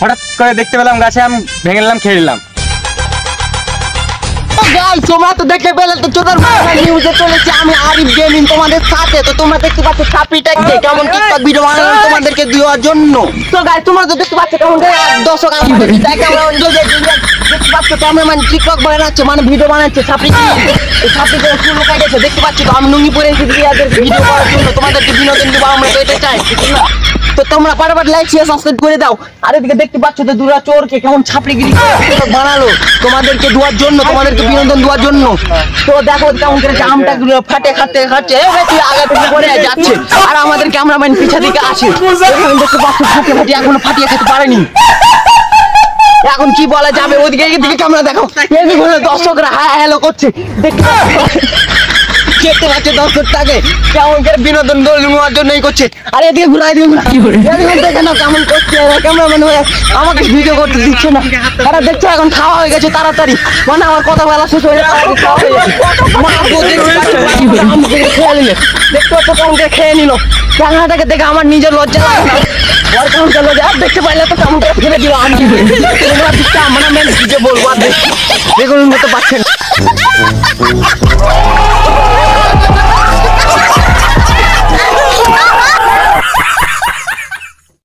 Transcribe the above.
হঠাৎ করে দেখতে পেলাম গাছে আম ভেঙে নিলাম, খেয়ে নিলাম। তোমরা তো দেখতে পেলে তো চোদার নিউজে চলেছে আমি আরিফ গেমিং তোমাদের সাথে। তো তোমরা দেখতে পাচ্ছ ছাপিটাকে কেমন টিকটক ভিডিও বানালাম তোমাদেরকে দেওয়ার জন্য। তো গাইস তোমরা তো দেখতে পাচ্ছ কেমন দর্শক আমাদের দেখতে পাচ্ছ ক্যামেরাম্যান টিকটক বানাচ্ছে মানে ভিডিও বানাচ্ছে ছাপি ছাপিকে ফুল লুকাই গেছে দেখতে পাচ্ছ। তো আমি নুঙ্গি পরে এসেছি ভিডিও করার জন্য, তোমাদেরকে বিনোদন দেবো আমরা, তো এটা চাই তো তোমরা পারবার লাইক শেয়ার সাবস্ক্রাইব করে দাও। আর এদিকে দেখতে পাচ্ছ তো দুরা চোরকে কেমন ছাপড়িগিরি বানালো তোমাদেরকে দেওয়ার জন্য, তোমাদেরকে বিনোদন দেওয়ার জন্য। তো দেখো কেমন করে আমটা ফাটে খাচ্ছে খাচ্ছে তুই আগে থেকে করে যাচ্ছে আর আমাদের ক্যামেরাম্যান পিছা দিকে আসে। দেখতে পাচ্ছ ফাটে ফাটে এখনো ফাটিয়ে খেতে পারেনি। এখন কি বলা যাবে, ওদিকে দিকে ক্যামেরা দেখো দর্শকরা হ্যাঁ হ্যালো করছে দেখতে দেখতে পাচ্ছে দর্শকটাকে কেমন করে বিনোদন নেওয়ার জন্যই করছে। আর এদিকে ঘুরাই দিয়ে দেখে না কেমন করছে ক্যামেরাম্যান হয়ে আমাকে ভিডিও করতে দিচ্ছে না। তারা দেখছো এখন খাওয়া হয়ে গেছে তাড়াতাড়ি, মানে আমার কথা বলা শেষ হয়ে গেছে খেয়ে নিলে দেখতে পাচ্ছ কেমন করে খেয়ে নিল। ক্যামেরাটাকে দেখে আমার নিজের লজ্জা লাগে না, ওর কেমন করে লজ্জা। আর দেখতে পাইলে তো কেমন করে ফেলে দিল আমি মানে কি যে বলবো আর দেখুন তো পাচ্ছেন।